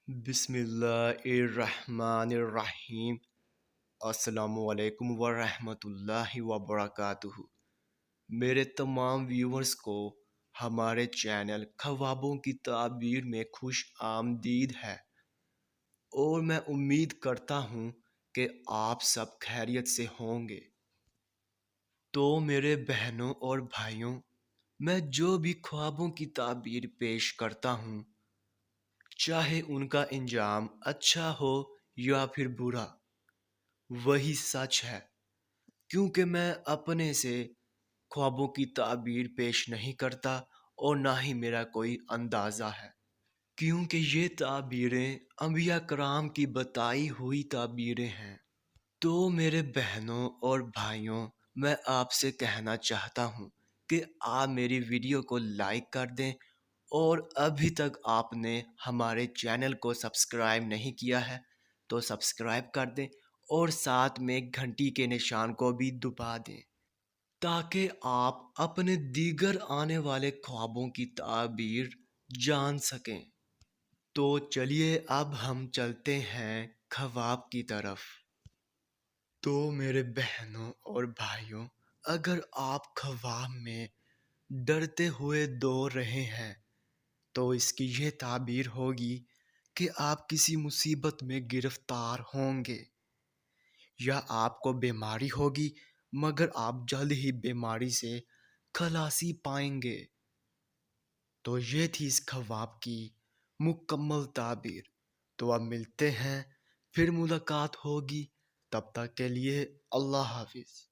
بسم اللہ الرحمن الرحیم۔ السلام علیکم ورحمۃ اللہ وبرکاتہ۔ میرے تمام ویورز کو ہمارے چینل خوابوں کی تعبیر میں خوش آمدید ہے، اور میں امید کرتا ہوں کہ آپ سب خیریت سے ہوں گے۔ تو میرے بہنوں اور بھائیوں، میں جو بھی خوابوں کی تعبیر پیش کرتا ہوں، چاہے ان کا انجام اچھا ہو یا پھر برا، وہی سچ ہے، کیونکہ میں اپنے سے خوابوں کی تعبیر پیش نہیں کرتا اور نہ ہی میرا کوئی اندازہ ہے، کیونکہ یہ تعبیریں انبیاء کرام کی بتائی ہوئی تعبیریں ہیں۔ تو میرے بہنوں اور بھائیوں، میں آپ سے کہنا چاہتا ہوں کہ آپ میری ویڈیو کو لائک کر دیں، اور ابھی تک آپ نے ہمارے چینل کو سبسکرائب نہیں کیا ہے تو سبسکرائب کر دیں، اور ساتھ میں گھنٹی کے نشان کو بھی دبا دیں، تاکہ آپ اپنے دیگر آنے والے خوابوں کی تعبیر جان سکیں۔ تو چلیے اب ہم چلتے ہیں خواب کی طرف۔ تو میرے بہنوں اور بھائیوں، اگر آپ خواب میں ڈرتے ہوئے دوڑ رہے ہیں تو اس کی یہ تعبیر ہوگی کہ آپ کسی مصیبت میں گرفتار ہوں گے، یا آپ کو بیماری ہوگی مگر آپ جلد ہی بیماری سے خلاصی پائیں گے۔ تو یہ تھی اس خواب کی مکمل تعبیر۔ تو اب ملتے ہیں، پھر ملاقات ہوگی، تب تک کے لیے اللہ حافظ۔